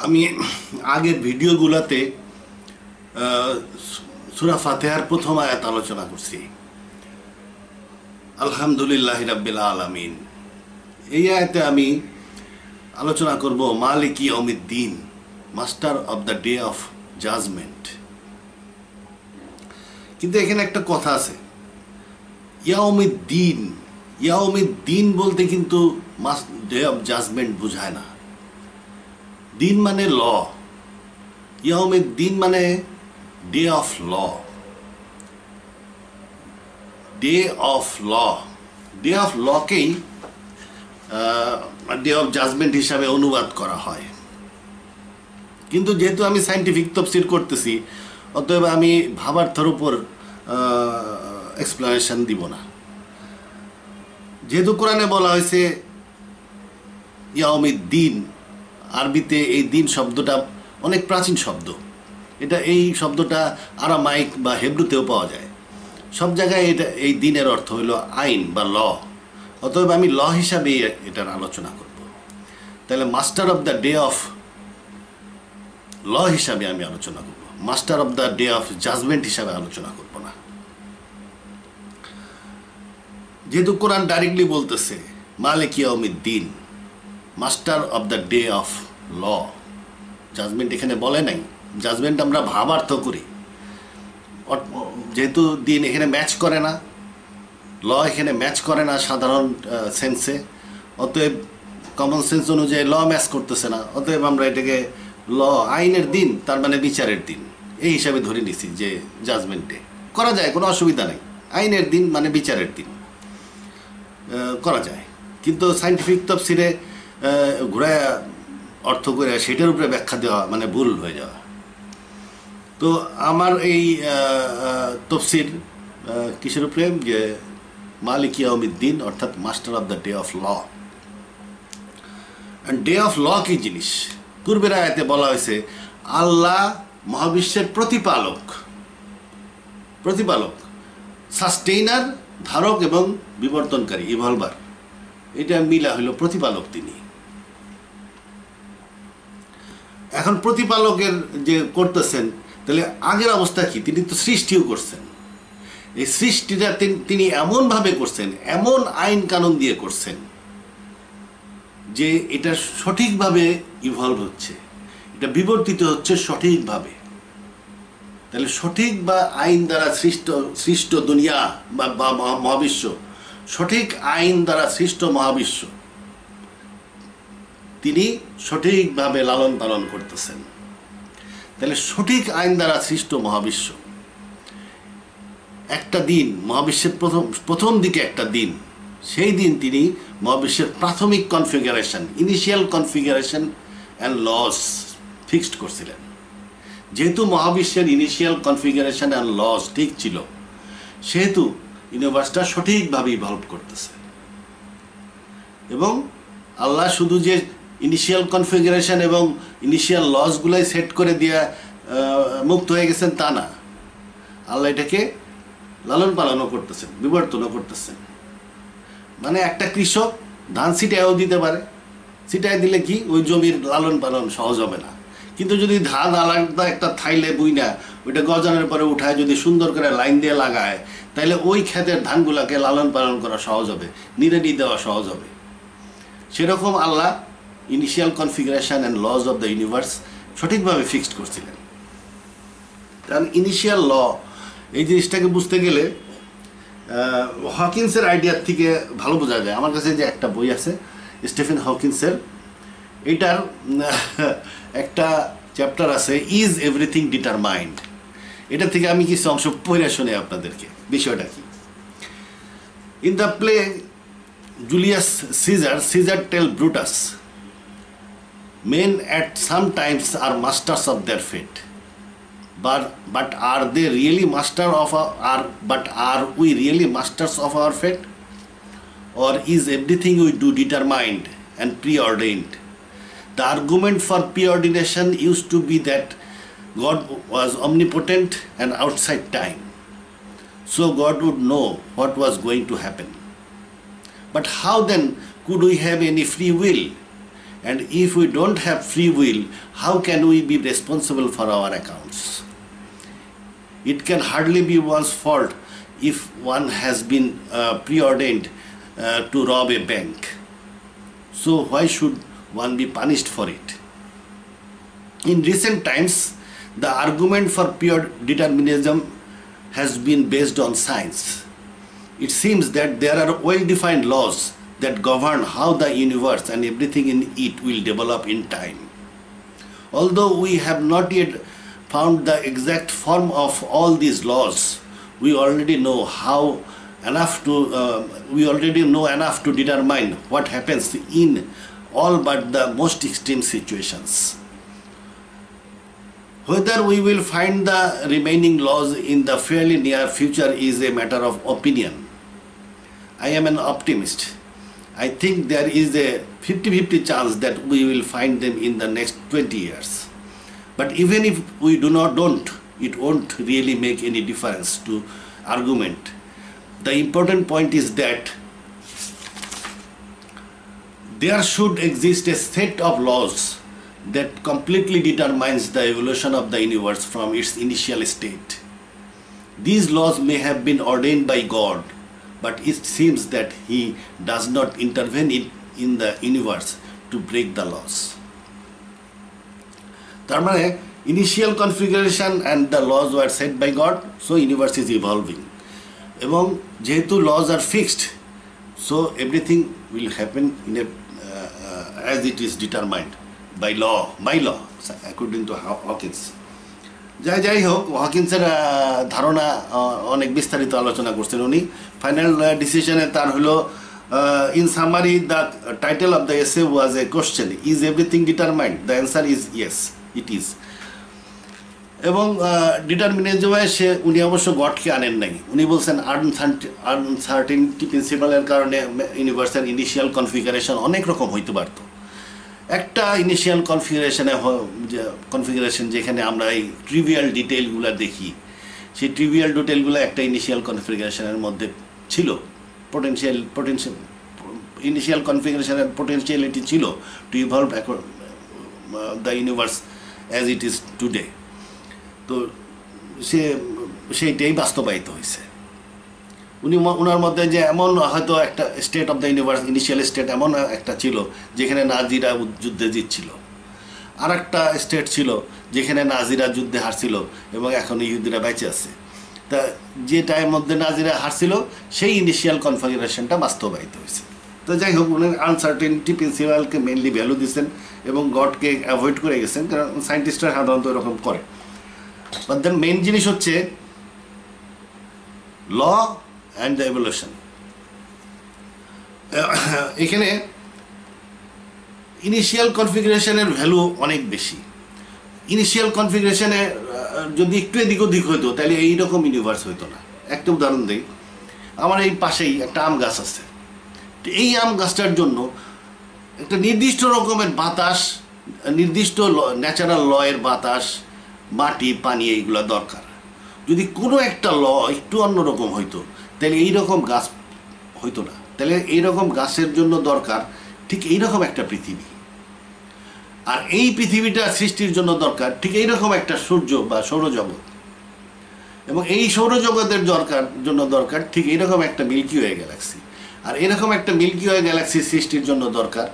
আমি আগের ভিডিওগুলোতে সূরা ফাতিহার প্রথম আয়াত আলোচনা করছি, আলহামদুলিল্লাহি রাব্বিল আলামিন। এই আয়াতে আমি আলোচনা করব মালিক ইয়াউমিদ্দিন, master of the day of judgement. কিন্তু এখানে একটা কথা আছে, ইয়াউমিদ্দিন। ইয়াউমিদ্দিন বলতে কিন্তু ডে অফ জাজমেন্ট বোঝায় না। দিন মানে ল, ইয়াউমিদ্দিন মানে day of law, day of law. Day of লকেই ডে অফ জাজমেন্ট হিসাবে অনুবাদ করা হয়। কিন্তু যেহেতু আমি সায়েন্টিফিক তফসির করতেছি, অতএব আমি ভাবার্থের উপর এক্সপ্লেনেশন দিব না। যেহেতু কোরআনে বলা হয়েছে ইয়াউমিদ্দিন, আরবিতে এই দিন শব্দটা অনেক প্রাচীন শব্দ। এই শব্দটা আরামাইক বা হেব্রুতেও পাওয়া যায়। সব জায়গায় এই দিনের অর্থ হলো আইন বা ল। অতএব আমি ল হিসাবে এটার আলোচনা করব। তাহলে master of the day of law হিসাবে আমি আলোচনা করব, master of the day of judgement হিসাবে আলোচনা করব না। যেহেতু কোরআন ডাইরেক্টলি বলতেছে মালিক ইয়াউমিদ্দিন, master of the day of law, judgement এখানে বলে নাই। জাজমেন্ট আমরা ভাবার্থ করি, যেহেতু দিন এখানে ম্যাচ করে না, ল এখানে ম্যাচ করে না সাধারণ সেন্সে, অতএব কমন সেন্স অনুযায়ী ল ম্যাচ করতেছে না, অতএব আমরা এটাকে ল আইনের দিন, তার মানে বিচারের দিন, এই হিসাবে ধরে নিছি যে জাজমেন্টে করা যায়, কোনো অসুবিধা নেই। আইনের দিন মানে বিচারের দিন করা যায়। কিন্তু সায়েন্টিফিক তফসিরে ঘুরায় অর্থ করে সেটার উপরে ব্যাখ্যা দেওয়া মানে ভুল হয়ে যাওয়া। তো আমার এই তফসির কিসের উপরে, যে মালিক ইয়াউমিদ্দিন অর্থাৎ master of the day of law. Day of law কি জিনিস? পূর্বের আয়াতে বলা হয়েছে আল্লাহ মহাবিশ্বের প্রতিপালক, সাস্টেইনার, ধারক এবং বিবর্তনকারী, ইভলভার। এটা মিলা হইল প্রতিপালক তিনি। এখন প্রতিপালকের যে করতেছেন, তাহলে আগের অবস্থা কি? তিনি তো সৃষ্টিও করছেন। এই সৃষ্টিটা তিনি এমনভাবে করছেন, এমন আইন কানুন দিয়ে করছেন যে এটা সঠিকভাবে ইভলভ হচ্ছে, এটা বিবর্তিত হচ্ছে সঠিকভাবে। তাহলে সঠিক বা আইন দ্বারা সৃষ্ট দুনিয়া বা মহাবিশ্ব, সঠিক আইন দ্বারা সৃষ্ট মহাবিশ্ব তিনি সঠিকভাবে লালন পালন করতেছেন। তাহলে সঠিক আইন দ্বারা সৃষ্ট মহাবিশ্ব, একটা দিন মহাবিশ্বের প্রথম দিকে একটা দিন, সেই দিন তিনি মহাবিশ্বের প্রাথমিক configuration, initial configuration and laws fixed করছিলেন। যেহেতু মহাবিশ্বের ইনিশিয়াল কনফিগারেশন অ্যান্ড লস ঠিক ছিল, সেহেতু ইউনিভার্সটা সঠিকভাবে ইভলভ করতেছে। এবং আল্লাহ শুধু যে ইনিশিয়াল কনফিগারেশন এবং ইনিশিয়াল লসগুলোই সেট করে দিয়ে মুক্ত হয়ে গেছেন তা না, আল্লাহ এটাকে লালন পালনও করতেছেন, বিবর্তনও করতেছেন। মানে একটা কৃষক ধান ছিটায়ও দিতে পারে, ছিটায় দিলে কি ওই জমির লালন পালন সহজ হবে না। কিন্তু যদি ধান আলাদা একটা থাইলে বুইনা ওইটা গজানোর পরে উঠায় যদি সুন্দর করে লাইন দিয়ে লাগায়, তাহলে ওই ক্ষেতের ধানগুলাকে লালন পালন করা সহজ হবে, নিড়ানি দেওয়া সহজ হবে। সেরকম আল্লাহ initial configuration and laws of the universe সঠিকভাবে ফিক্সড করছিলেন। কারণ ইনিশিয়াল ল এই জিনিসটাকে বুঝতে গেলে হকিন্সের আইডিয়ার থেকে ভালো বোঝা যায়। আমার কাছে যে একটা বই আছে স্টিফেন হকিন্সের, এটার একটা চ্যাপ্টার আছে ইজ এভরিথিং ডিটারমাইন্ড। এটা থেকে আমি কিছু অংশ পড়ে শুনে আপনাদেরকে বিষয়টা কি। In the play Julius Caesar tell Brutus, men at some times are masters of their fate, but are they really are we really masters of our fate, or is everything we do determined and preordained? The argument for preordination used to be that God was omnipotent and outside time, so God would know what was going to happen. But how then could we have any free will And if we don't have free will, how can we be responsible for our accounts? It can hardly be one's fault if one has been preordained to rob a bank. So why should one be punished for it? In recent times, the argument for pure determinism has been based on science. It seems that there are well-defined laws that govern how the universe and everything in it will develop in time. Although we have not yet found the exact form of all these laws, we already know enough to determine what happens in all but the most extreme situations. Whether we will find the remaining laws in the fairly near future is a matter of opinion. I am an optimist. I think there is a 50-50 chance that we will find them in the next 20 years. But even if we don't, it won't really make any difference to argument. The important point is that there should exist a set of laws that completely determines the evolution of the universe from its initial state. These laws may have been ordained by God, but it seems that He does not intervene in the universe to break the laws. তার মানে initial configuration and the laws were set by God, so universe is evolving. এবং যেহেতু laws are fixed, so everything will happen in as it is determined by law, according to Hawkins. যাই হোক, হকিন্সের ধারণা অনেক বিস্তারিত আলোচনা করছেন উনি। ফাইনাল ডিসিশনে তার হলো, in summary, the title of the essay was a question: is everything determined? The answer is yes, it is. এবং ডিটারমিনিজমে উনি অবশ্য গডকে আনেন নাই। উনি বলছেন আনসার্টেনিটি প্রিন্সিপালের কারণে ইউনিভার্সের ইনিশিয়াল কনফিগারেশন অনেক রকম হইতে পারতো। একটা ইনিশিয়াল কনফিগারেশন যেখানে আমরা এই ট্রিভিয়াল ডিটেইলগুলো দেখি, সেই ট্রিভিয়াল ডিটেইলগুলো একটা ইনিশিয়াল কনফিগারেশনের মধ্যে ছিল। ইনিশিয়াল কনফিগারেশনের পোটেনশিয়ালিটি ছিল two evolve the universe as it is today. তো সেইটাই বাস্তবায়িত হয়েছে। ওনার মধ্যে যে এমন হয়তো একটা state of the universe, initial state এমন একটা ছিল যেখানে নাজিরা যুদ্ধে জিতছিল, আর একটা স্টেট ছিল যেখানে নাজিরা যুদ্ধে হারছিল এবং এখন ইহুদিরা বেঁচে আছে। তা যেটার মধ্যে নাজিরা হারছিল সেই ইনিশিয়াল কনফিগারেশনটা বাস্তবায়িত হয়েছে। তো যাই হোক, উনি আনসার্টেনিটি প্রিন্সিপালকে মেনলি ভ্যালু দিচ্ছেন এবং গডকে অ্যাভয়েড করে গেছেন, কারণ সায়েন্টিস্টরা সাধারণত এরকম করে। বাট দেন মেইন জিনিস হচ্ছে ল অ্যান্ড দ্য এভলিউশন। এখানে ইনিশিয়াল কনফিগারেশনের ভ্যালু অনেক বেশি। ইনিশিয়াল কনফিগারেশনে যদি একটু এদিক ওদিক হইতো তাহলে এইরকম ইউনিভার্স হইতো না। একটা উদাহরণ দিই, আমার এই পাশেই একটা আম গাছ আছে। এই আম গাছটার জন্য একটা নির্দিষ্ট রকমের বাতাস, নির্দিষ্ট ন্যাচারাল লয়ের বাতাস, মাটি, পানি, এইগুলো দরকার। যদি কোনো একটা ল একটু অন্যরকম হইতো তাহলে এইরকম গাছ হইতো না। তাহলে এইরকম গাছের জন্য দরকার ঠিক এইরকম একটা পৃথিবী, আর এই পৃথিবীটা সৃষ্টির জন্য দরকার ঠিক এইরকম একটা সূর্য বা সৌরজগৎ, এবং এই সৌরজগতের জন্য দরকার ঠিক এইরকম একটা মিল্কি ওয়ে গ্যালাক্সি, আর এরকম একটা মিল্কি ওয়ে গ্যালাক্সি সৃষ্টির জন্য দরকার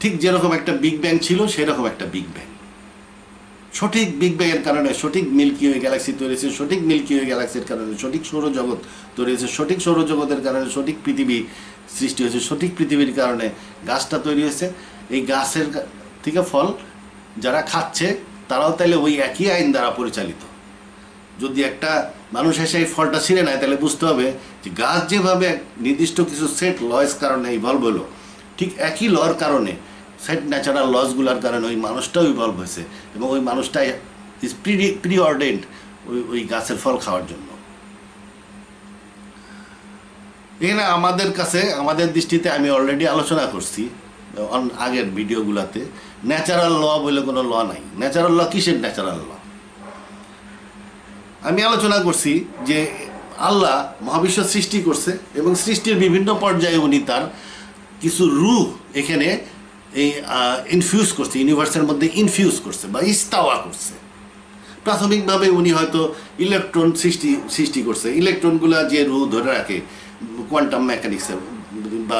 ঠিক যেরকম একটা বিগ ব্যাং ছিল সেরকম একটা বিগ ব্যাং। সঠিক বিগ ব্যাংয়ের কারণে সঠিক মিল্কি ওয়ে গ্যালাক্সি তৈরি হয়েছে, সঠিক মিল্কি ওয়ে গ্যালাক্সির কারণে সঠিক সৌরজগৎ তৈরি হয়েছে, সঠিক সৌরজগতের কারণে সঠিক পৃথিবী সৃষ্টি হয়েছে, সঠিক পৃথিবীর কারণে গাছটা তৈরি হয়েছে। এই গাছের থেকে ফল যারা খাচ্ছে তারাও তাহলে ওই একই আইন দ্বারা পরিচালিত। যদি একটা মানুষ এসে এই ফলটা ছিঁড়ে নেয় তাহলে বুঝতে হবে যে গাছ যেভাবে নির্দিষ্ট কিছু সেট লয়ের কারণে ইভলভ হলো, ঠিক একই লর কারণে, সেট ন্যাচারাল লসগুলোর কারণে ওই মানুষটাও ইভলভ হয়েছে এবং ওই মানুষটাই ইজ প্রি অর্ডেন্ড ওই গাছের ফল খাওয়ার জন্য। এখানে আমাদের কাছে, আমাদের দৃষ্টিতে আমি অলরেডি আলোচনা করছি আগের ভিডিওগুলোতে, ন্যাচারাল ল বলে কোনো ল নাই। ন্যাচারাল ল কিসের ন্যাচারাল ল? আমি আলোচনা করছি যে আল্লাহ মহাবিশ্ব সৃষ্টি করছে এবং সৃষ্টির বিভিন্ন পর্যায়ে উনি তার কিছু রূহ এখানে এই ইনফিউজ করছে, ইউনিভার্সের মধ্যে ইনফিউজ করছে বা ইস্তাওয়া করছে। প্রাথমিকভাবে উনি হয়তো ইলেকট্রন সৃষ্টি করছে, ইলেকট্রনগুলা যে রু ধরে রাখে কোয়ান্টাম মেকানিক্সের বা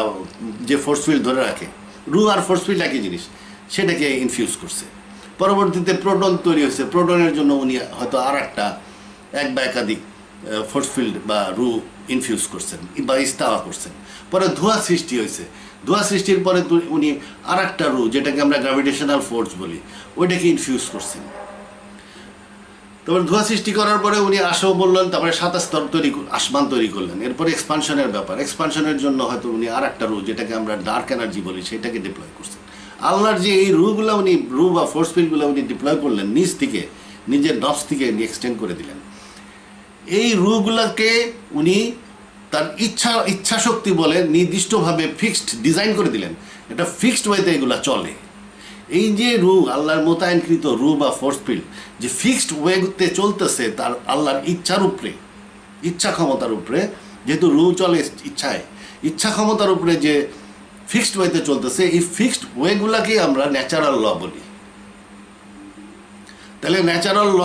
যে ফোর্স ফিল্ড ধরে রাখে, রু আর ফোর্স ফিল্ড একই জিনিস, সেটাকে ইনফিউজ করছে। পরবর্তীতে প্রোটন তৈরি হয়েছে, প্রোটনের জন্য উনি হয়তো আর একটা এক বা একাধিক ফোর্স ফিল্ড বা রু ইনফিউজ করছেন বা ইস্তাওয়া করছেন। পরে ধোঁয়া সৃষ্টি হয়েছে, ধোঁয়া সৃষ্টির পরে উনি আর একটা রু, যেটাকে আমরা গ্র্যাভিটেশনাল ফোর্স বলি, ওইটাকে ইনফিউজ করছেন। তারপরে ধোঁয়া সৃষ্টি করার পরে উনি আসো বললেন, তারপরে 27 স্তর আসমান তৈরি করলেন। এরপরে এক্সপানশনের ব্যাপার, এক্সপানশনের জন্য হয়তো উনি আর একটা রু, যেটাকে আমরা ডার্ক এনার্জি বলি, সেটাকে ডিপ্লয় করছেন। আল্লাহর যে এই রুগুলো উনি, রু বা ফোর্স ফিল্ডগুলো উনি ডিপ্লয় করলেন নিজ থেকে, নিজের নফস থেকে এক্সটেন্ড করে দিলেন। এই রুগুলোকে উনি তার ইচ্ছা শক্তি বলে নির্দিষ্টভাবে ফিক্সড ডিজাইন করে দিলেন, এটা ফিক্সড ওয়েতে এগুলা চলে। এই যে রু, আল্লাহর মোতায়েনকৃত রু বা ফোর্স ফিল্ড যে ফিক্সড ওয়েতে চলতেছে, তার আল্লাহর ইচ্ছার উপরে, ইচ্ছা ক্ষমতার উপরে, যেহেতু রু চলে ইচ্ছায়, ইচ্ছা ক্ষমতার উপরে যে ফিক্সড ওয়েতে চলতেছে, এই ফিক্সড ওয়েগুলাকে আমরা ন্যাচারাল ল বলি। তাহলে ন্যাচারাল ল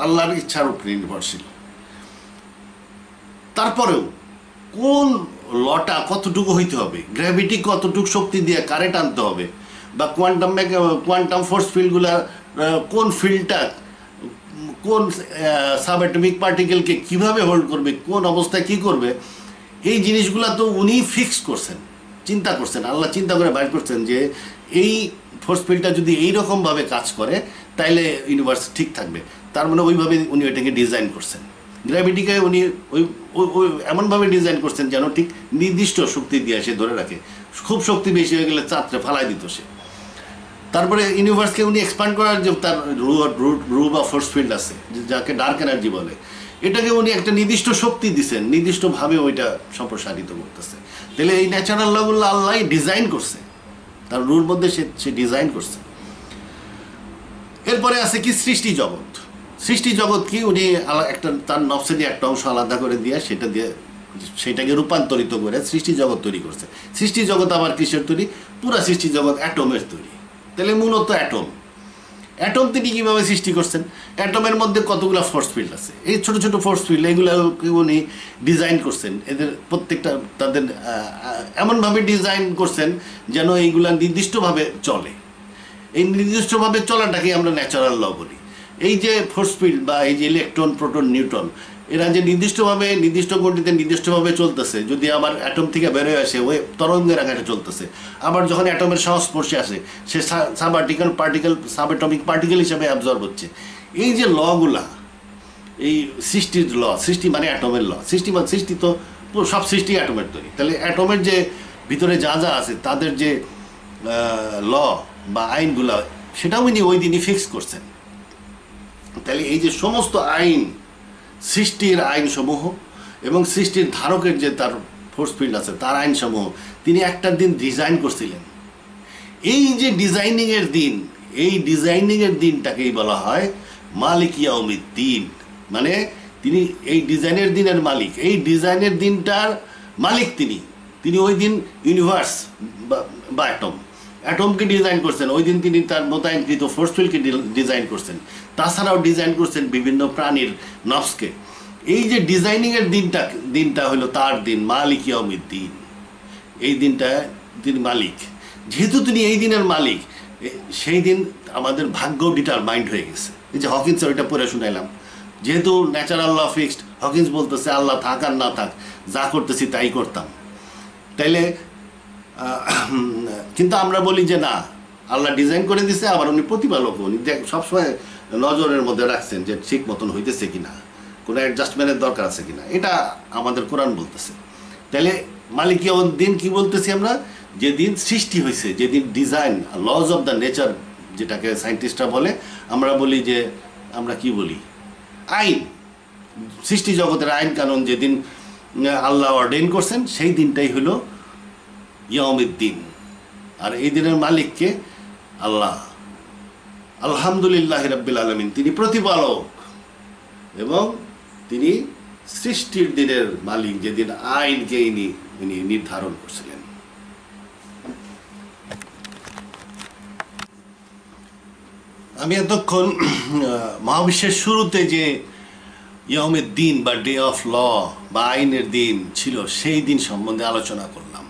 আল্লাহর ইচ্ছার উপরে নির্ভরশীল। তারপরেও কোন লটা কতটুকু হইতে হবে, গ্র্যাভিটি কতটুকু শক্তি দিয়ে কারেন্ট আনতে হবে, বা কোয়ান্টাম ফোর্স ফিল্ডগুলা কোন ফিল্ডটা কোন সাবঅ্যাটমিক পার্টিকেলকে কিভাবে হোল্ড করবে, কোন অবস্থায় কি করবে, এই জিনিসগুলো তো উনি ফিক্স করছেন, চিন্তা করছেন। আল্লাহ চিন্তা করে বাইর করছেন যে এই ফোর্স ফিল্ডটা যদি এইরকমভাবে কাজ করে তাইলে ইউনিভার্স ঠিক থাকবে। তার মানে ওইভাবে উনি ওইটাকে ডিজাইন করছেন। গ্র্যাভিটিকে উনি ওই এমনভাবে ডিজাইন করছেন যেন ঠিক নির্দিষ্ট শক্তি দিয়ে সে ধরে রাখে, খুব শক্তি বেশি হয়ে গেলে চাত্রে ফালাই দিত সে। তারপরে ইউনিভার্সকে উনি এক্সপ্যান্ড করার যে তার রু বা ফোর্স ফিল্ড আছে, যাকে ডার্ক এনার্জি বলে, এটাকে উনি একটা নির্দিষ্ট শক্তি দিচ্ছেন, নির্দিষ্টভাবে ওইটা সম্প্রসারিত করতেছে। তাহলে এই ন্যাচারাল লগুলো আল্লাহ ডিজাইন করছে, তার রুর মধ্যে সে ডিজাইন করছে। এরপরে আছে কি সৃষ্টি জগৎ। সৃষ্টি জগৎ কি উনি একটা তার নফসে দিয়ে একটা অংশ আলাদা করে দিয়ে সেটাকে রূপান্তরিত করে সৃষ্টি জগৎ তৈরি করছে। সৃষ্টি জগৎ আবার কিসের তৈরি? পুরা সৃষ্টি জগৎ অ্যাটমের তৈরি। তাহলে মূলত অ্যাটম তিনি কীভাবে সৃষ্টি করছেন? অ্যাটমের মধ্যে কতগুলো ফোর্স ফিল্ড আছে, এই ছোটো ছোটো ফোর্স ফিল্ড, এগুলোকে উনি ডিজাইন করছেন। এদের প্রত্যেকটা তাদের এমনভাবে ডিজাইন করছেন যেন এইগুলা নির্দিষ্টভাবে চলে। এই নির্দিষ্টভাবে চলাটাকে আমরা ন্যাচারাল ল বলি। এই যে ফোর্স ফিল্ড বা এই যে ইলেকট্রন, প্রোটন, নিউট্রন, এরা যে নির্দিষ্টভাবে নির্দিষ্ট গতিতে নির্দিষ্টভাবে চলতেছে, যদি আবার অ্যাটম থেকে বেরোয় আসে ওই তরঙ্গের আকারে চলতেছে, আবার যখন অ্যাটমের সংস্পর্শে আসে সে সাবঅ্যাটমিক পার্টিকেল হিসাবে অ্যাবজর্ব হচ্ছে। এই যে লগুলা, এই সৃষ্টির ল, সৃষ্টি মানে অ্যাটমের ল, সৃষ্টি তো সব সৃষ্টি অ্যাটমের তৈরি। তাহলে অ্যাটমের যে ভিতরে যা যা আছে তাদের যে ল বা আইনগুলা, সেটাও উনি ওই দিনই ফিক্স করছেন। তাহলে এই যে সমস্ত আইন, সৃষ্টির আইনসমূহ এবং সৃষ্টির ধারকের যে তার ফোর্স ফিল্ড আছে তার আইনসমূহ তিনি একটা দিন ডিজাইন করছিলেন। এই যে ডিজাইনিংয়ের দিন, এই ডিজাইনিংয়ের দিনটাকেই বলা হয় মালিক ইয়াউমিদ্দিন। মানে তিনি এই ডিজাইনের দিনের মালিক, এই ডিজাইনের দিনটার মালিক তিনি ওই দিন ইউনিভার্স বা অ্যাটমকে ডিজাইন করছেন। ওই দিন তিনি তার মোতায়েনকৃত ফোর্স ফিল্ডকে ডিজাইন করছেন, তাছাড়াও ডিজাইন করছেন বিভিন্ন প্রাণীর নফসকে। এই যে ডিজাইনিংয়ের দিনটা হলো তার দিন, মালিক ইয়াউমিদ্দিন। এই দিনটা তিনি মালিক। যেহেতু তিনি এই দিনের মালিক, সেই দিন আমাদের ভাগ্য ডিটারমাইন্ড হয়ে গেছে। এই যে হকিন্সের ওইটা পড়ে শুনাইলাম, যেহেতু ন্যাচারাল ল ফিক্সড, হকিন্স বলতেছে আল্লাহ থাক আর না থাক, যা করতেছি তাই করতাম। তাইলে কিন্তু আমরা বলি যে না, আল্লাহ ডিজাইন করে দিছে, আবার উনি প্রতিপালক, উনি সবসময় নজরের মধ্যে রাখছেন যে ঠিক মতন হইতেছে কিনা, কোনো অ্যাডজাস্টমেন্টের দরকার আছে কিনা, এটা আমাদের কোরআন বলতেছে। তাহলে মালিক ইয়াউমিদ্দিন কি বলতেছি আমরা? যেদিন সৃষ্টি হয়েছে, যেদিন design, lodge of the nature যেটাকে সায়েন্টিস্টরা বলে, আমরা বলি যে আমরা কি বলি, আইন, সৃষ্টি জগতের আইন কানুন যেদিন আল্লাহ অর্ডেন করছেন, সেই দিনটাই হলো ইয়াউমিদ্দিন। আর এই দিনের মালিককে আল্লাহ, আলহামদুলিল্লাহ রাব্বিল আলামিন, তিনি প্রতিপালক এবং তিনি সৃষ্টির দিনের মালিক, যেদিন আইনকে ইনি নির্ধারণ করছিলেন। আমি এতক্ষণ মহাবিশ্বের শুরুতে যে ইয়মের দিন বা ডে অফ ল বা আইনের দিন ছিল সেই দিন সম্বন্ধে আলোচনা করলাম।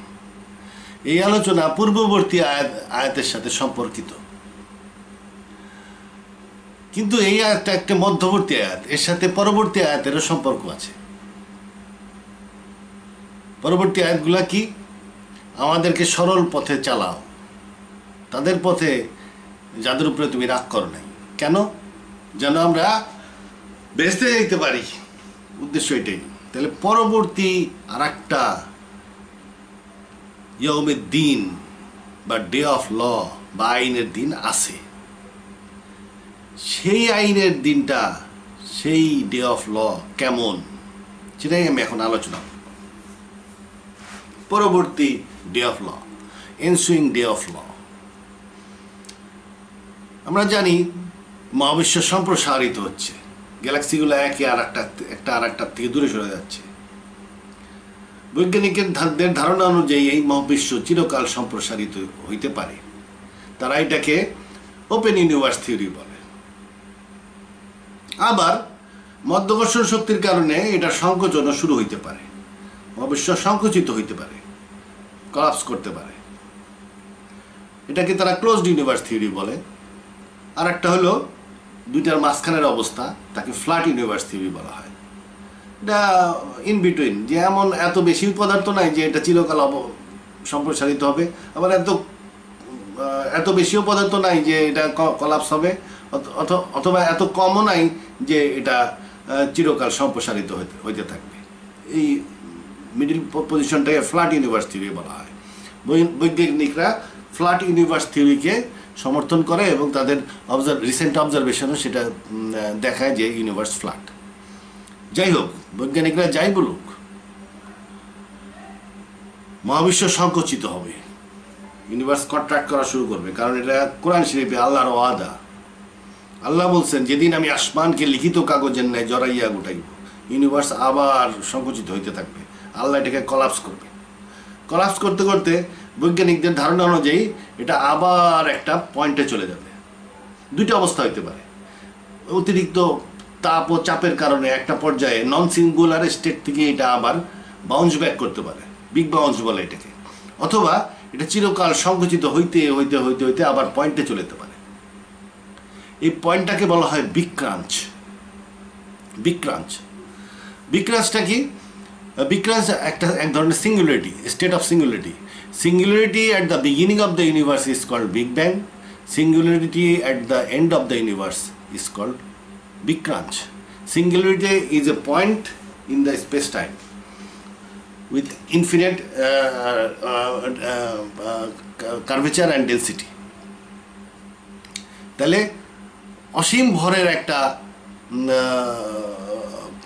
এই আলোচনা পূর্ববর্তী আয়াতের সাথে সম্পর্কিত, কিন্তু এই আয়াতটা একটা মধ্যবর্তী আয়াত, এর সাথে পরবর্তী আয়াতেরও সম্পর্ক আছে। পরবর্তী আয়াতগুলা কি? আমাদেরকে সরল পথে চালাও, তাদের পথে যাদের উপরে তুমি রাগ করো নাই। কেন? যেন আমরা বেহেশতে যেতে পারি, উদ্দেশ্য এটাই। তাহলে পরবর্তী আর একটা ইয়মের দিন বা ডে অফ ল বা আইনের দিন আছে। সেই আইনের দিনটা, সেই ডে অফ ল কেমন, সেটাই আমি এখন আলোচনা করব। পরবর্তী day of law, ensuing day of law. আমরা জানি মহাবিশ্ব সম্প্রসারিত হচ্ছে, গ্যালাক্সিগুলো একে আর একটা আর একটার থেকে দূরে সরে যাচ্ছে। বৈজ্ঞানিকদের ধারণা অনুযায়ী এই মহাবিশ্ব চিরকাল সম্প্রসারিত হইতে পারে। তারা এটাকে ওপেন ইউনিভার্স থিওরি বলে। আবার মাধ্যাকর্ষণ শক্তির কারণে এটা সংকোচনও শুরু হইতে পারে, মহাবিশ্ব সংকুচিত হইতে পারে, কলাপস করতে পারে। এটাকে তারা ক্লোজড ইউনিভার্স থিওরি বলে। আর একটা হলো দুইটার মাঝখানের অবস্থা, তাকে ফ্ল্যাট ইউনিভার্স থিওরি বলা হয়। এটা ইন বিটুইন, যে এমন এত বেশি পদার্থ নাই যে এটা চিরকাল সম্প্রসারিত হবে, আবার এত বেশিও পদার্থ নাই যে এটা কলাপস হবে, অথবা এত কমও নাই যে এটা চিরকাল সম্প্রসারিত হইতে থাকবে। এই মিডিল পজিশনটাকে ফ্ল্যাট ইউনিভার্স থিওরি বলা হয়। বৈজ্ঞানিকরা ফ্ল্যাট ইউনিভার্স থিওরিকে সমর্থন করে এবং তাদের রিসেন্ট অবজারভেশনও সেটা দেখায় যে ইউনিভার্স ফ্ল্যাট। যাই হোক, বৈজ্ঞানিকরা যাই বলুক, মহাবিশ্ব সংকুচিত হবে, ইউনিভার্স কন্ট্রাক্ট করা শুরু করবে। কারণ এটা কোরআন শরীফে আল্লাহর ওয়াদা। আল্লাহ বলছেন, যেদিন আমি আসমানকে লিখিত কাগজের ন্যায় জড়াইয়া গোটাইব, ইউনিভার্স আবার সংকুচিত হইতে থাকবে। আল্লাহ এটাকে কলাপস করবে। কলাপস করতে করতে বৈজ্ঞানিকদের ধারণা অনুযায়ী এটা আবার একটা পয়েন্টে চলে যাবে। দুইটা অবস্থা হইতে পারে। অতিরিক্ত তাপ ও চাপের কারণে একটা পর্যায়ে নন সিঙ্গুলার স্টেট থেকে এটা আবার বাউন্স ব্যাক করতে পারে, বিগ বাউন্স বলে এটাকে। অথবা এটা চিরকাল সংকুচিত হইতে হইতে হইতে হইতে আবার পয়েন্টে চলে যেতে পারে। এই পয়েন্টটাকে বলা হয় বিগ ক্রাঞ্চ। বিগ ক্রাঞ্চ, বিগ ক্রাঞ্চটা কি? বিগ ক্রাঞ্চ এক ধরনের singularity, state of singularity. Singularity at the beginning of the universe is called Big Bang. Singularity at the end of the universe is called Big Crunch. Singularity is a point in the space-time with infinite curvature and density. তাহলে অসীম ভরের একটা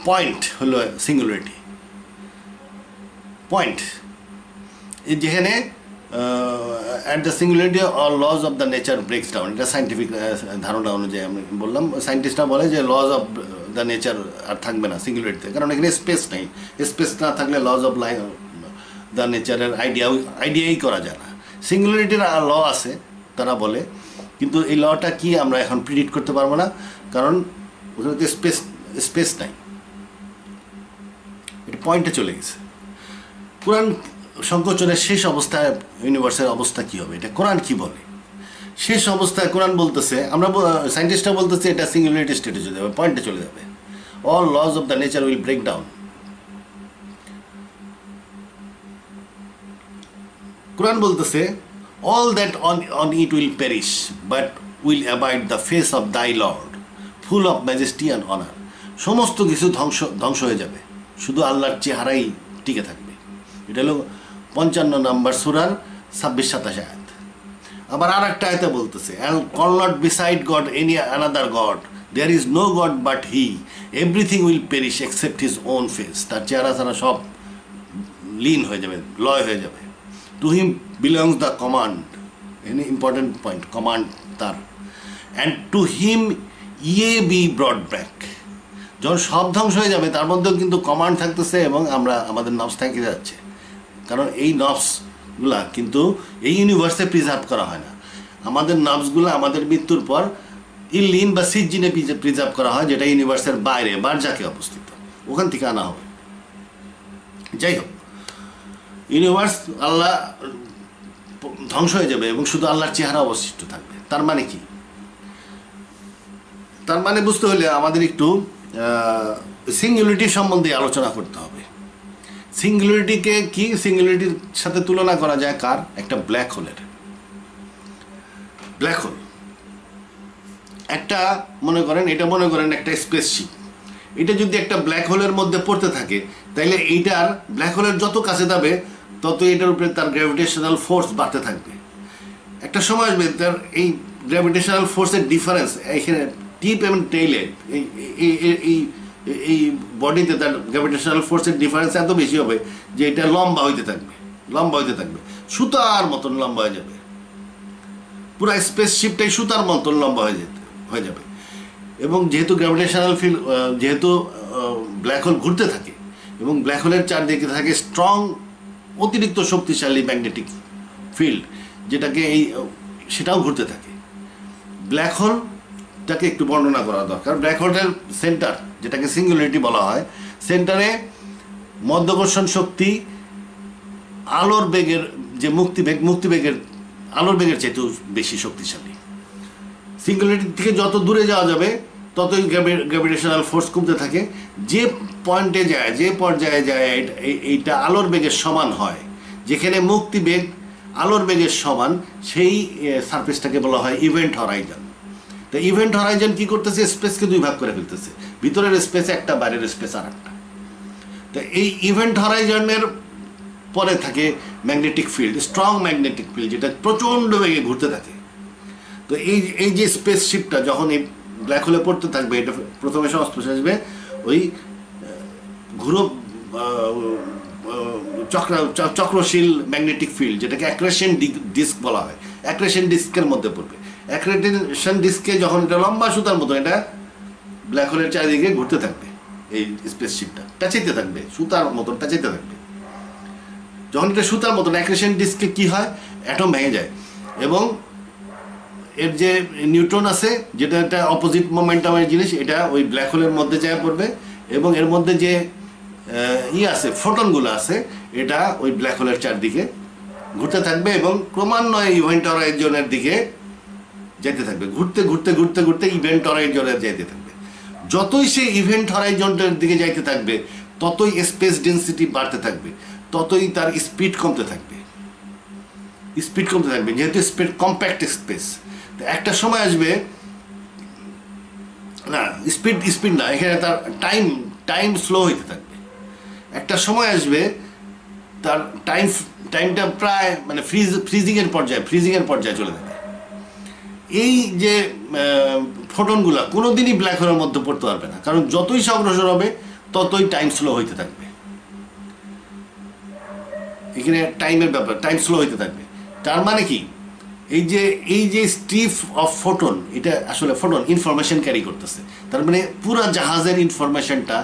point হলো singularity point, যেখানে at the singularity all laws of the nature ব্রেকস down. এটা scientific ধারণা অনুযায়ী আমি বললাম। সায়েন্টিস্টরা বলে যে লজ অফ দ্য নেচার আর থাকবে না সিঙ্গুলারিটিতে, কারণ এখানে স্পেস নেই। স্পেস না থাকলে লজ অফ দ্য নেচারের আইডিয়াই করা যায় না। সিঙ্গুলারিটির ল আছে তারা বলে, কিন্তু এই লটা কি আমরা এখন প্রিডিক্ট করতে পারবো না, কারণ ওখানে স্পেস নাই, এটা পয়েন্টে চলে গেছে। কোরআন সংকোচনের শেষ অবস্থায় ইউনিভার্সের অবস্থা কি হবে, এটা কোরআন কি বলে? শেষ অবস্থায় কোরআন বলতেছে, আমরা সায়েন্টিস্টরা বলতেছে এটা সিঙ্গুলারিটি স্টেটে চলে যাবে, পয়েন্টে চলে যাবে। All laws of the nature will break down. কোরআন বলতেছে all that on it will perish but will abide the face of thy Lord full of majesty and honor. সমস্ত কিছু ধ্বংস হয়ে যাবে, শুধু আল্লাহর চেহারাই টিকে থাকবে। এটা হলো 55 নম্বর সূরার 26-27 আয়াত। আবার আর একটা আয়াতে বলতেছে, and call not beside God any another God, there is no God but he, everything will perish except his own face. তার চেহারা ছাড়া সব লীন হয়ে যাবে, লয় হয়ে যাবে। To him belongs the command, any important point, command তার, and to him ye be brought back. যখন সব ধ্বংস হয়ে যাবে তার মধ্যেও কিন্তু কমান্ড থাকতেছে এবং আমরা আমাদের নফস থেকে যাচ্ছে, কারণ এই নফসগুলা কিন্তু এই ইউনিভার্সে প্রিজার্ভ করা হয় না। আমাদের নফসগুলো আমাদের মৃত্যুর পর ইল্লিন বা সিজ্জিনে প্রিজার্ভ করা হয়, যেটা ইউনিভার্সের বাইরে বারজাকে অবস্থিত, ওখান থেকে আনা হবে। যাই হোক, ইউনিভার্স আল্লাহ ধ্বংস হয়ে যাবে এবং শুধু আল্লাহর চেহারা অবশিষ্ট থাকবে। তার মানে কি? তার মানে বুঝতে হলে আমাদের একটু সিঙ্গুলারিটি সম্বন্ধে আলোচনা করতে হবে। সিঙ্গুলারিটিকে কি, সিঙ্গুলারিটির সাথে তুলনা করা যায় কার? একটা ব্ল্যাক হোলের। ব্ল্যাক হোল একটা মনে করেন একটা স্পেসশিপ, এটা যদি একটা ব্ল্যাক হোলের মধ্যে পড়তে থাকে, তাইলে এইটার ব্ল্যাক হোলের যত কাছে যাবে তত এটার উপরে তার গ্র্যাভিটেশনাল ফোর্স বাড়তে থাকবে। একটা সময় আসবে তার এই গ্র্যাভিটেশনাল ফোর্সের ডিফারেন্স এখানে টিপ এবং টেইলে এই বডিতে তার গ্র্যাভিটেশনাল ফোর্সের ডিফারেন্স এত বেশি হবে যে এটা লম্বা হইতে থাকবে, সুতার মতন লম্বা হয়ে যাবে। পুরো স্পেসশিপটাই সুতার মতন লম্বা হয়ে যাবে। এবং যেহেতু গ্র্যাভিটেশনাল ফিল্ড, যেহেতু ব্ল্যাক হোল ঘুরতে থাকে এবং ব্ল্যাক হোলের চারদিকে থাকে স্ট্রং, অতিরিক্ত শক্তিশালী ম্যাগনেটিক ফিল্ড, যেটাকে সেটাও ঘুরতে থাকে। ব্ল্যাক হোলটাকে একটু বর্ণনা করা দরকার। ব্ল্যাক হোলের সেন্টার, যেটাকে সিঙ্গুলারিটি বলা হয়, সেন্টারে মধ্যাকর্ষণ শক্তি আলোর বেগের যে মুক্তিবেগের আলোর বেগের চাইতেও বেশি শক্তিশালী। সিঙ্গুলারিটি থেকে যত দূরে যাওয়া যাবে ততই গ্র্যাভিটেশনাল ফোর্স কমতে থাকে। যে পয়েন্টে যায়, যে পর্যায়ে যায়, এইটা আলোর বেগের সমান হয়, যেখানে মুক্তিবেগ আলোর বেগের সমান, সেই সারফেসটাকে বলা হয় ইভেন্ট হরাইজন। তো ইভেন্ট হরাইজন কি করতেছে? স্পেসকে দুই ভাগ করে ফেলতেছে, ভিতরের স্পেস একটা, বাইরের স্পেস আর একটা। তো এই ইভেন্ট হরাইজনের পরে থাকে magnetic field, strong magnetic field, যেটা প্রচণ্ড বেগে ঘুরতে থাকে। তো এই যে স্পেসশিপটা যখন এই ব্ল্যাক হোলে পড়তে থাকবে, এটা প্রথমে সংস্পর্শে আসবে ওই চক্রশীল ম্যাগনেটিক ফিল্ড, যেটাকে অ্যাক্রেশন ডিস্ক বলা হয়। অ্যাক্রেশন ডিস্কের মধ্যে পড়বে। অ্যাক্রেশন ডিস্কে যখন এটা লম্বা সুতার মতো, এটা ব্ল্যাক হোলের চারিদিকে ঘুরতে থাকবে, এই স্পেসশিপটা পেঁচাইতে থাকবে, সুতার মতন পেঁচাইতে থাকবে। যখন এটা সুতার মতন, অ্যাক্রেশন ডিস্কে কি হয়? অ্যাটম ভেঙে যায় এবং এর যে নিউট্রন আছে, যেটা একটা অপোজিট মোমেন্টামের জিনিস, এটা ওই ব্ল্যাক হোলের মধ্যে যায় পড়বে এবং এর মধ্যে যে আছে, ফোটনগুলো আছে, এটা ওই ব্ল্যাক হোলের চারদিকে ঘুরতে থাকবে এবং ক্রমান্বয়ে ইভেন্ট হরাইজনের দিকে যেতে থাকবে। ঘুরতে ঘুরতে ঘুরতে ঘুরতে ইভেন্ট হরাইজনে যেতে থাকবে। যতই সে ইভেন্ট হরাইজনের দিকে যাইতে থাকবে, ততই স্পেস ডেন্সিটি বাড়তে থাকবে, ততই তার স্পিড কমতে থাকবে, যেহেতু স্পিড কম্প্যাক্ট স্পেস। একটা সময় আসবে, না স্পিড না, এখানে তার টাইম স্লো হইতে থাকবে। একটা সময় আসবে তার টাইমটা প্রায় মানে ফ্রিজিংয়ের পর্যায়ে চলে যাবে। এই যে ফোটনগুলা কোনোদিনই ব্ল্যাক হোলের মধ্যে পড়তে পারবে না, কারণ যতই সে অগ্রসর হবে ততই টাইম স্লো হইতে থাকবে। এখানে টাইমের ব্যাপার, টাইম স্লো হইতে থাকবে। তার মানে কি? এই যে স্ট্রিপ অফ ফোটন, এটা আসলে ফোটন ইনফরমেশন ক্যারি করতেছে। তার মানে পুরো জাহাজের ইনফরমেশনটা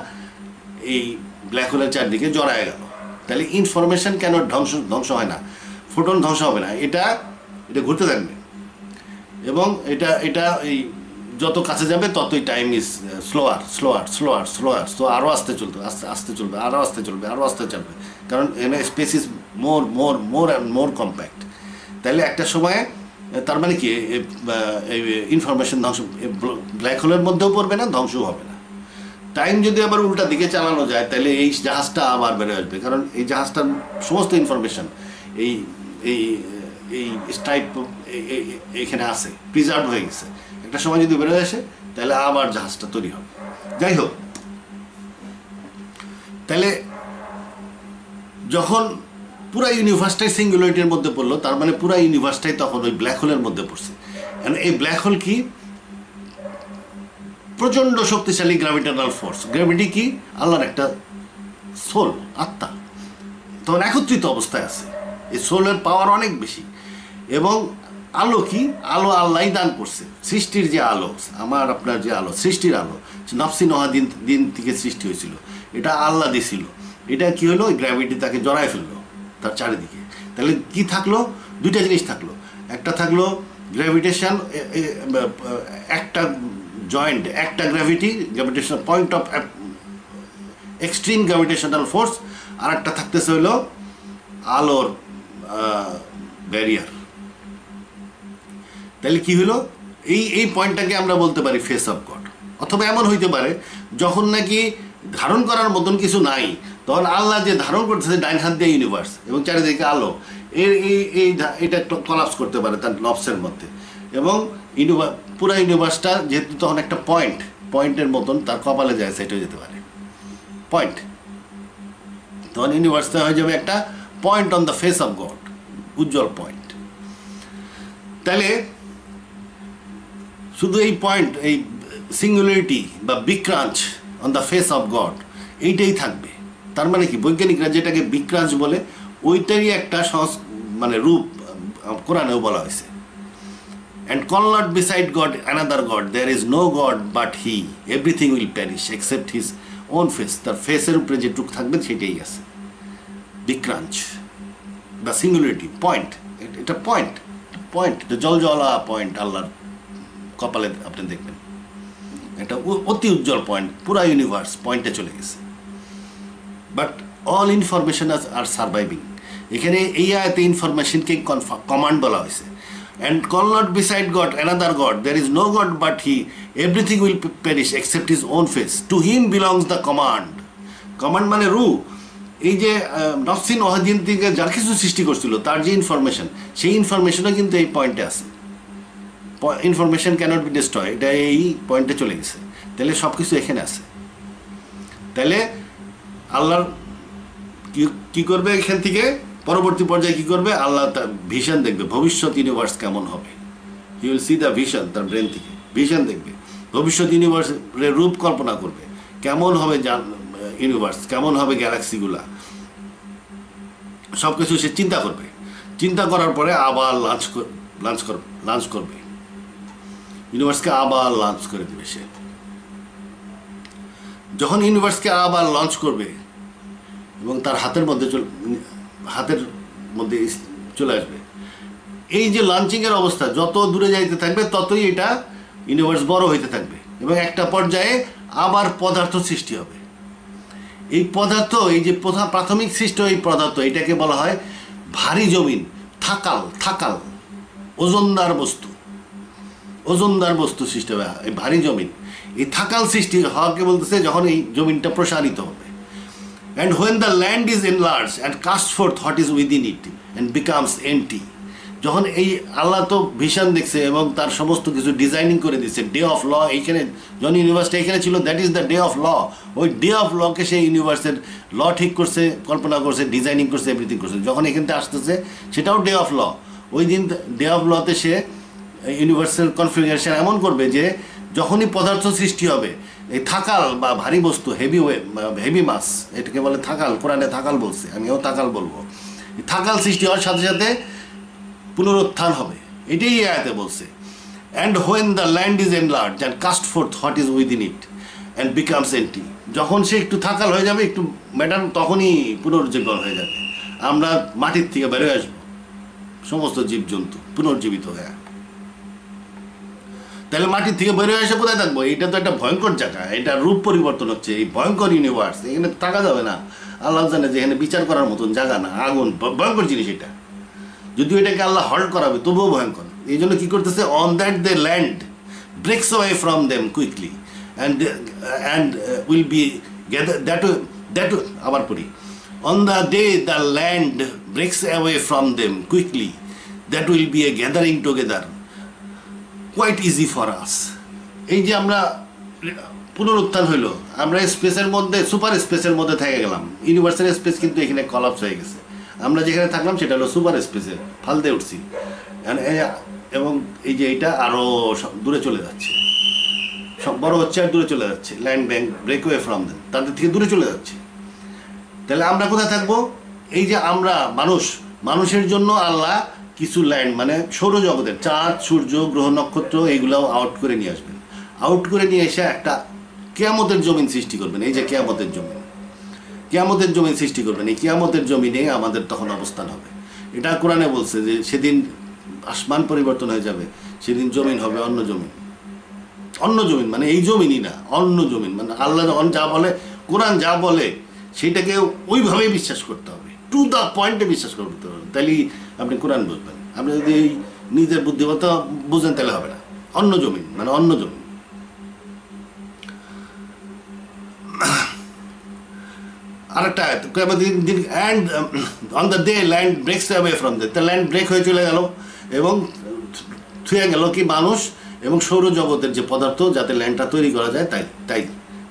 এই ব্ল্যাক হোলের চারদিকে জড়ায় গেল। তাহলে ইনফরমেশন কেন ধ্বংস হয় না? ফোটন ধ্বংস হবে না, এটা ঘুরতে থাকবে এবং এটা এই যত কাছে যাবে ততই টাইম ইজ স্লোয়ার, তো আরও আস্তে চলবে, কারণ এখানে space is more and more compact. তাহলে একটা সময়ে তার মানে কি, ইনফরমেশন ধ্বংস ব্ল্যাক হোলের মধ্যেও পড়বে না, ধ্বংসও হবে না। টাইম যদি আবার উল্টা দিকে চালানো যায়, তাহলে এই জাহাজটা আবার বেড়ে আসবে, কারণ এই জাহাজটার সমস্ত ইনফরমেশন এই টাইপ এখানে আছে, প্রিজার্ভ হয়ে গেছে। একটা সময় যদি বেরোয় আসে, তাহলে আবার জাহাজটা তৈরি হবে। যাই হোক, তাহলে যখন পুরা ইউনিভার্সটাই সিঙ্গুলারিটির মধ্যে পড়লো, তার মানে পুরা ইউনিভার্সটাই তখন ওই ব্ল্যাক হোলের মধ্যে পড়ছে। এই ব্ল্যাক হোল কি? প্রচণ্ড শক্তিশালী গ্র্যাভিটেশনাল ফোর্স। গ্র্যাভিটি কি? আল্লাহর একটা সোল, আত্মা, তখন একত্রিত অবস্থায় আছে। এই সোলের পাওয়ার অনেক বেশি। এবং আলো কি? আলো আল্লাহই দান করছে। সৃষ্টির যে আলো, আমার আপনার যে আলো, সৃষ্টির আলো, নাফসি নোহা দিন থেকে সৃষ্টি হয়েছিল, এটা আল্লাহ দিছিল। এটা কি হলো? গ্র্যাভিটি তাকে জড়ায় ফেললো তার চারিদিকে। তাহলে কি থাকলো? দুইটা জিনিস থাকলো। একটা থাকলো গ্র্যাভিটেশন একটা জয়েন্ট, একটা gravitation point of extreme gravitational force, আর একটা থাকতেছে হলো আলোর ব্যারিয়ার। তাহলে কি হলো, এই পয়েন্টটাকে আমরা বলতে পারি ফেস অফ গড। অথবা এমন হইতে পারে যখন নাকি ধারণ করার মতন কিছু নাই, তখন আল্লাহ যে ধারণ করতেছে ডাইন হাত দিয়ে ইউনিভার্স এবং চারিদিকে আলো, এটা কলাপস করতে পারে তার নবসের মধ্যে, এবং পুরা ইউনিভার্সটা যেহেতু তখন একটা পয়েন্টের মতন তার কপালে যায়, সেটা যেতে পারে পয়েন্ট, তখন ইউনিভার্সটা হয়ে যাবে একটা point on the face of God, উজ্জ্বল পয়েন্ট। তাহলে শুধু এই পয়েন্ট, এই সিঙ্গুলারিটি বা big crunch on the face of God, এইটাই থাকবে। তার মানে কি, বৈজ্ঞানিকরা যেটাকে বিগ ক্রাঞ্চ বলে, ওইটারই একটা মানে রূপ কোরআনেও বলা হয়েছে। And call not beside God another god, there is no god but he, everything will perish except his own face. তার ফেসের উপরে যেটুক থাকবে সেটাই আছে বিগ ক্রাঞ্চ বা সিঙ্গুলারিটি পয়েন্ট। এটা পয়েন্ট, এটা জলজলা পয়েন্ট আল্লাহর কপালে আপনি দেখবেন, এটা অতি উজ্জ্বল পয়েন্ট, পুরা ইউনিভার্স পয়েন্টে চলে গেছে। But all information are surviving. এখানে এই আয়াতে ইনফরমেশনকে কমান্ড বলা হয়েছে। And call not beside God another god, there is no god but he, everything will perish except his own face, to him belongs the command. Command মানে রু। এই যে নফসিন ওয়াহিদিন থেকে যার কিছু সৃষ্টি করছিল, তার যে ইনফরমেশন, সেই ইনফরমেশনও কিন্তু এই পয়েন্টে আছে। ইনফরমেশন ক্যানট বি ডিস্ট্রয়, এটা এই পয়েন্টে চলে গেছে। তাহলে সব কিছু এখানে আছে। তাহলে আল্লাহর কি করবে এখান থেকে পরবর্তী পর্যায়ে কি করবে, আল্লাহ তার ভিশন দেখবে, ভবিষ্যৎ ইউনিভার্স কেমন হবে। He will see the vision, তার ব্রেন থেকে ভিশন দেখবে, ভবিষ্যৎ ইউনিভার্সের রূপ কল্পনা করবে, কেমন হবে ইউনিভার্স, কেমন হবে গ্যালাক্সিগুলা, সব কিছু সে চিন্তা করবে। চিন্তা করার পরে আবার লঞ্চ করবে ইউনিভার্সকে, আবার লঞ্চ করে দেবে সে। যখন ইউনিভার্সকে আবার লঞ্চ করবে এবং তার হাতের মধ্যে চলে আসবে, এই যে লঞ্চিংয়ের অবস্থা, যত দূরে যাইতে থাকবে ততই এটা ইউনিভার্স বড় হইতে থাকবে, এবং একটা পর্যায়ে আবার পদার্থ সৃষ্টি হবে। এই পদার্থ, এই যে প্রাথমিক সৃষ্ট এই পদার্থ, এটাকে বলা হয় ভারী জমিন, থাকাল ওজনদার বস্তু সৃষ্টি হবে। এই ভারী জমিন, এই থাকাল সৃষ্টি হওয়াকে বলতেছে যখন এই জমিনটা প্রসারিত হবে। And when the land is enlarge and cast forth what is within it and becomes empty. যখন এই আল্লাহ তো ভিশন দেখছে এবং তার সমস্ত কিছু ডিজাইনিং করে দিচ্ছে, ডে অফ ল, এইখানে যখন ইউনিভার্সটা এখানে ছিল, that is the day of law. ওই ডে অফ লকে সেই ইউনিভার্সের ল ঠিক করছে, কল্পনা করছে, ডিজাইনিং করছে, এভরিথিং করছে। যখন এখানতে আসতেছে সেটাও ডে অফ ল। ওই দিন ডে অফ লতে সে ইউনিভার্সের কনফিগারেশন এমন করবে যে যখনই পদার্থ সৃষ্টি হবে, এই থাকাল বা ভারী বস্তু, হেভি মাস, এটাকে বলে থাকাল, কোরআনে থাকাল বলছে, আমিও থাকাল বলবো। থাকাল সৃষ্টি হওয়ার সাথে সাথে পুনরুত্থান হবে, এটাই আয়াতে বলছে। And when the land is enlarge and cast forth what is within it and becomes empty. যখন সে একটু থাকাল হয়ে যাবে, একটু ম্যাডাম, তখনই পুনর্জীবন হয়ে যাবে। আমরা মাটির থেকে বেরোয় আসবো, সমস্ত জীবজন্তু পুনর্জীবিত হয়ে। তাহলে মাটির থেকে বেরোয় এসে কোথায় থাকবো? এটা তো একটা ভয়ঙ্কর জায়গা, এটা রূপ পরিবর্তন হচ্ছে, এই ভয়ঙ্কর ইউনিভার্স, এখানে থাকা যাবে না। আল্লাহ জানে যে এখানে বিচার করার মতন জায়গা না, আগুন, ভয়ঙ্কর জিনিস এটা। যদিও এটাকে আল্লাহ হল্ট করাবে, তবুও ভয়ঙ্কর। এই জন্য কী করতেছে, on that the land breaks away from them quickly and will be that আবার পড়ি, on the day the land breaks away from them quickly that will be a gathering together quite easy for us. এই যে আমরা পুনরুত্থান হইল, আমরা স্পেসের মধ্যে, সুপার স্পেসের মধ্যে থেকে গেলাম। ইউনিভার্সাল স্পেস কিন্তু এখানে কলাপস হয়ে গেছে। আমরা যেখানে থাকলাম সেটা হলো সুপার স্পেসে, ফালতে উঠছি, এবং এই যে এইটা আরও দূরে চলে যাচ্ছে, সব বড় হচ্ছে আর দূরে চলে যাচ্ছে। ল্যান্ড ব্রেকওয়ে ফ্রম দেম, তাদের থেকে দূরে চলে যাচ্ছে। তাহলে আমরা কোথায় থাকবো? এই যে আমরা মানুষের জন্য আল্লাহ কিছু ল্যান্ড, মানে সৌরজগতের চাঁদ, সূর্য, গ্রহ, নক্ষত্র, এইগুলাও আউট করে নিয়ে আসবেন। আউট করে নিয়ে এসে একটা কিয়ামতের জমিন সৃষ্টি করবেন। এই যে কিয়ামতের জমিন সৃষ্টি করবেন। এই কিয়ামতের জমিনে আমাদের তখন অবস্থান হবে। এটা কোরআনে বলছে যে সেদিন আসমান পরিবর্তন হয়ে যাবে, সেদিন জমিন হবে অন্য জমিন। অন্য জমিন মানে এই জমিনই না, অন্য জমিন মানে আল্লাহ যখন যা বলে, কোরআন যা বলে সেটাকে ওইভাবেই বিশ্বাস করতে হবে, টু দ্য পয়েন্টে বিশ্বাস করতে হবে, তাহলেই আপনি কোরআন বুঝবেন। আপনি যদি এই নিজের বুদ্ধিমত্তা বুঝেন তাহলে হবে না। অন্য জমিন মানে অন্য জমিন। আরেকটা and on the day land breaks away from the land break হয়ে চলে গেল এবং থুয়ে গেল কি মানুষ এবং সৌরজগতের যে পদার্থ, যাতে ল্যান্ডটা তৈরি করা যায়, তাই তাই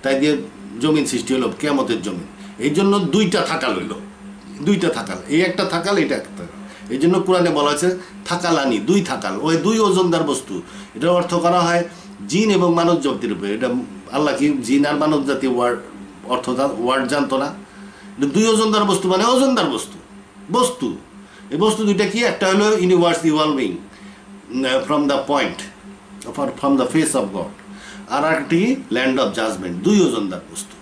তাই দিয়ে জমিন সৃষ্টি হলো, কিয়ামতের জমিন। এই জন্য দুইটা থাকাল হইল, দুইটা থাকাল, এই একটা থাকাল, এটা একটা থাকাল। এই জন্য কোরআনে বলা হয়েছে থাকালানি, দুই থাকাল, ওই দুই ওজনদার বস্তু। এটার অর্থ করা হয় জিন এবং মানব জাতির উপরে। এটা আল্লাহ কি জিন আর মানব জাতি ওয়ার্ড জানতো না? দুই ওজনদার বস্তু মানে ওজনদার বস্তু, বস্তু। এই বস্তু দুইটা কি? একটা হলো universe evolving from the point, from the face of God, আর একটি ল্যান্ড অফ জাজমেন্ট। দুই ওজনদার বস্তু।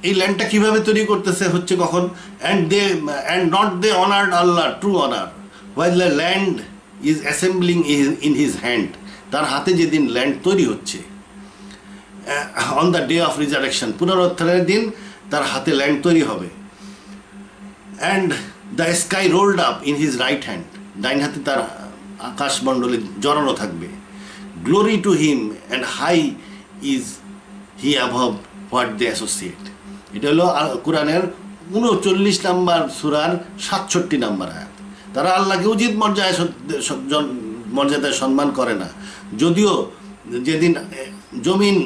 এই ল্যান্ডটা কিভাবে তৈরি করতেছে হচ্ছে কখন? অ্যান্ড নট দে অনার্ড আল্লাহ true honour while the land is assembling in his hand. তার হাতে যেদিন ল্যান্ড তৈরি হচ্ছে, on the day of resurrection, পুনরুত্থানের দিন তার হাতে ল্যান্ড তৈরি হবে। And the sky rolled up in his right hand, ডাইন হাতে তার আকাশমণ্ডলে জড়ানো থাকবে। Glory to him and high is he above what they associate. এটা হলো কোরআনের 39 নম্বর সূরার 67 নম্বর আয়াত। তারা আল্লাহকে উচিত মর্যাদায় সম্মান করে না, যদিও যেদিন জমিন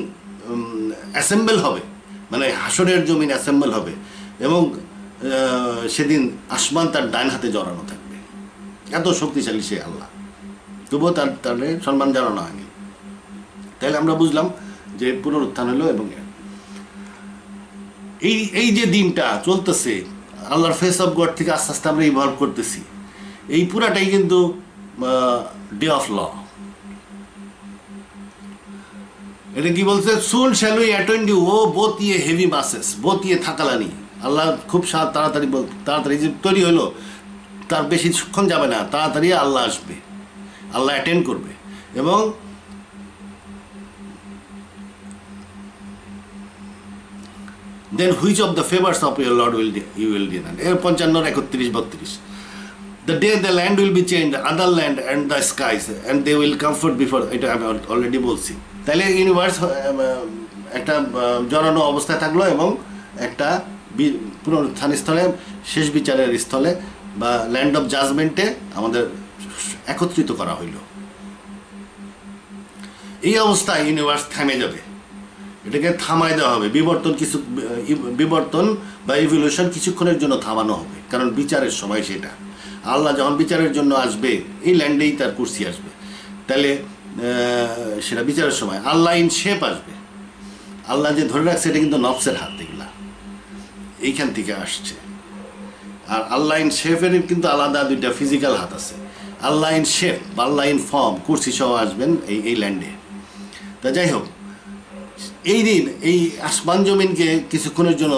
অ্যাসেম্বল হবে, মানে হাসরের জমিন অ্যাসেম্বল হবে এবং সেদিন আসমান তার ডান হাতে জড়ানো থাকবে। এত শক্তিশালী সে আল্লাহ, তবুও তার সম্মান জানানো হয়নি। তাহলে আমরা বুঝলাম যে পুনরুত্থান হলো। এবং এই যে দিনটা চলতেছে, আল্লাহর ফেস অফ গড থেকে আস্তে আস্তে আমরা ইভলভ করতেছি, এই পুরাটাই কিন্তু ডে অফ ল। এটা কি বলছে? Soon shall we attend you O both ye heavy masses, both ye থাকালানি। আল্লাহ খুব তাড়াতাড়ি যে তৈরি হলো, তার বেশিক্ষণ যাবে না, তাড়াতাড়ি আল্লাহ আসবে, আল্লাহ অ্যাটেন্ড করবে। এবং then which of the favors of your Lord you will deny? এর 55, 31, 32। The day the land will be changed, other land and the skies, and they will comfort before, এটা আমি অলরেডি বলছি। তাহলে ইউনিভার্স একটা জড়ানো অবস্থায় থাকলো এবং একটা পুনরুত্থান স্থলে, শেষ বিচারের স্থলে বা ল্যান্ড অফ জাজমেন্টে আমাদের একত্রিত করা হইল। এই অবস্থায় ইউনিভার্স থেমে যাবে, এটাকে থামাই দেওয়া হবে। বিবর্তন বা ইভলিউশন কিছুক্ষণের জন্য থামানো হবে, কারণ বিচারের সময় সেটা। আল্লাহ যখন বিচারের জন্য আসবে, এই ল্যান্ডেই তার কুরসি আসবে, তাহলে সেটা বিচারের সময় আল্লাহ ইন শেপ আসবে। আল্লাহ যে ধরে রাখছে এটা কিন্তু নফসের হাত, এগুলা এইখান থেকে আসছে। আর আল্লাহ ইন শেফের কিন্তু আলাদা দুইটা ফিজিক্যাল হাত আছে। আল্লাহ ইন শেপ, আল্লাহ ইন ফর্ম, কুরসি সহ আসবেন এই ল্যান্ডে। তা যাই হোক, এই দিন এই আসমান জমিনকে কিছুক্ষণের জন্য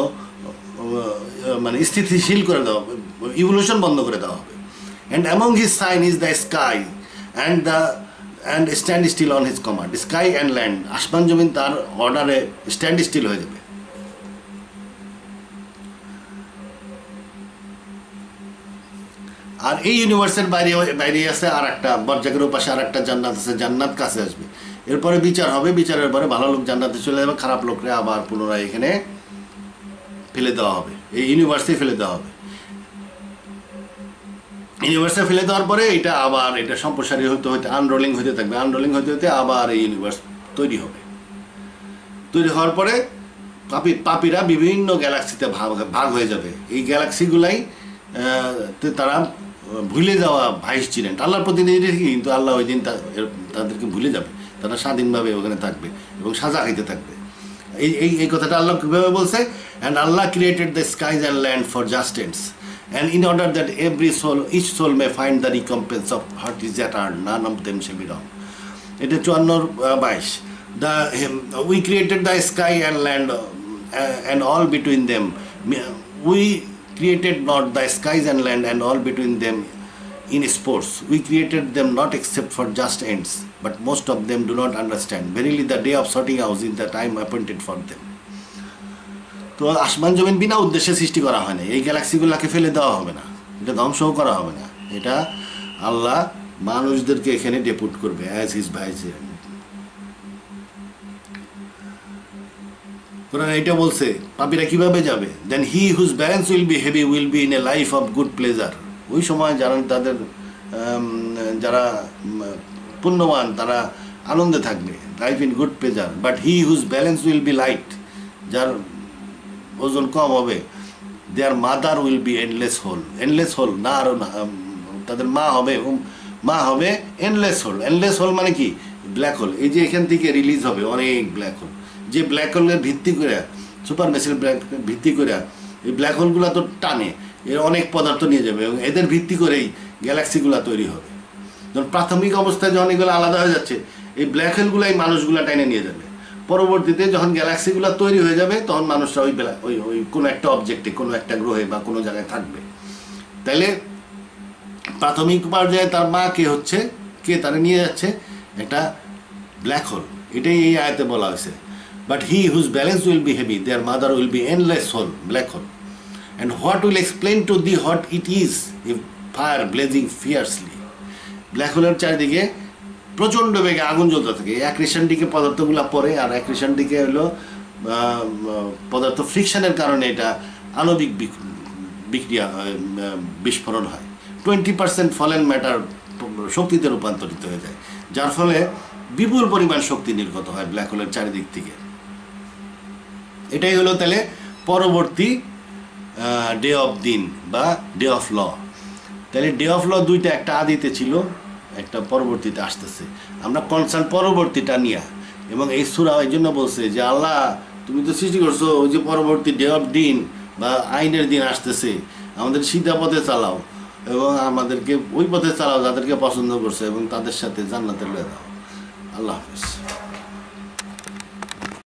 মানে স্থিতিশীল করে দেওয়া হবে, ইভলিউশন বন্ধ করে দেওয়া হবে। And among his sign is the sky and stand still on his command. Sky and land, আসমান জমিন তার অর্ডারে স্ট্যান্ড স্টিল হয়ে যাবে। আর এই ইউনিভার্সের বাইরে আছে আর একটা, বরজাকের পাশে আর একটা জান্নাত আছে, জান্নাত কাছে আসবে। এরপরে বিচার হবে, বিচারের পরে ভালো লোক জান্নাতে চলে যাবে, খারাপ লোকরা আবার পুনরায় এখানে ফেলে দেওয়া হবে, এই ইউনিভার্সে ফেলে দেওয়া হবে। ইউনিভার্সে ফেলে দেওয়ার পরে এটা আবার এটা সম্প্রসারিত হতে আনরোলিং হতে থাকবে, আনরোলিং হতে আবার এই ইউনিভার্স তৈরি হবে। তৈরি হওয়ার পরে পাপীরা বিভিন্ন গ্যালাক্সিতে ভাগ হয়ে যাবে। এই গ্যালাক্সিগুলাই তারা ভুলে যাওয়া ভাইসচিরেন্ট, আল্লাহর প্রতিনিধি, কিন্তু আল্লাহ ওই দিন তাদেরকে ভুলে যাবে, তারা স্বাধীনভাবে ওখানে থাকবে এবং সাজা খাইতে থাকবে। এই কথাটা আল্লাহ কীভাবে বলছে? অ্যান্ড আল্লাহ created the skies and land for just ends and in order that each soul may find the recompense of what is that earned, none of them shall be wrong. এটা 54-22। We created the sky and land and all between them. We created not the skies and land and all between them in sports. We created them not except for just ends, but most of them do not understand. Verily the day of sorting out is the time appointed for them. তো আসমান জমিন বিনা উদ্দেশ্যে সৃষ্টি করা হয় না। এই গ্যালাক্সিগুলোকে ফেলে দেওয়া হবে না, এটা ধ্বংসও করা হবে না। এটা আল্লাহ মানুষদেরকে এখানে ডেপুট করবে অ্যাজ হিজ ভাইসেরেন্ট। কোরআন এটা বলছে পাপীরা কিভাবে যাবে? Then he whose balance will be heavy will be in a life of good pleasure. ওই সময় যারা তাদের যারা পুণ্যবান তারা আনন্দে থাকবে, life in good pleasure. But he whose balance will be light, যার ওজন কম হবে, their mother will be endless hole. Endless hole না, আরও না, তাদের মা হবে এন্ডলেস হোল। এন্ডলেস হোল মানে কি? Black hole. এই যে এখান থেকে রিলিজ হবে অনেক ব্ল্যাক হোল, যে ব্ল্যাক হোলের ভিত্তি করে সুপার ম্যাসিভ ভিত্তি করে এই ব্ল্যাক হোলগুলো তো টানে, এর অনেক পদার্থ নিয়ে যাবে এবং এদের ভিত্তি করেই গ্যালাক্সিগুলো তৈরি হবে। যখন প্রাথমিক অবস্থায় যখন এগুলো আলাদা হয়ে যাচ্ছে, এই ব্ল্যাক হোলগুলো এই মানুষগুলো টেনে নিয়ে যাবে। পরবর্তীতে যখন গ্যালাক্সিগুলো তৈরি হয়ে যাবে তখন মানুষরা ওই কোনো একটা অবজেক্টে, কোনো একটা গ্রহে বা কোনো জায়গায় থাকবে। তাইলে প্রাথমিক পর্যায়ে তার মা কে হচ্ছে, কে তারা নিয়ে যাচ্ছে? একটা ব্ল্যাক হোল। এটাই এই আয়াতে বলা হয়েছে। But he whose balance will be heavy their mother will be endless hole, black hole. And what will explain to the what it is if fire blazing fiercely. Black হোলের চারিদিকে প্রচণ্ড বেগে আগুন জ্বলতে থাকে। এক রেশন দিকে পদার্থগুলো পড়ে, আর এক রেশন দিকে হলো পদার্থ ফ্রিকশনের কারণে এটা আণবিক বিক্রিয়া বিস্ফোরণ হয়। 20% ফলেন ম্যাটার শক্তিতে রূপান্তরিত হয়ে যায়, যার ফলে বিপুল পরিমাণ শক্তি নির্গত হয় ব্ল্যাক হোলের চারিদিক থেকে। এটাই হলো তাহলে পরবর্তী ডে অফ দিন বা ডে অফ ল। তাহলে ডে অফ ল দুইটা, একটা আদিতে ছিল, একটা পরবর্তীতে আসতেছে। আমরা কনসার্ন পরবর্তীটা নিয়ে, এবং এই সূরা এই জন্য বলছে যে আল্লাহ তুমি তো সৃষ্টি করছো ওই যে পরবর্তী ডে অফ দিন বা আইনের দিন আসতেছে, আমাদের সিধা পথে চালাও এবং আমাদেরকে ওই পথে চালাও যাদেরকে পছন্দ করছে এবং তাদের সাথে জান্নাতে লয়ে দাও। আল্লাহ হাফেজ।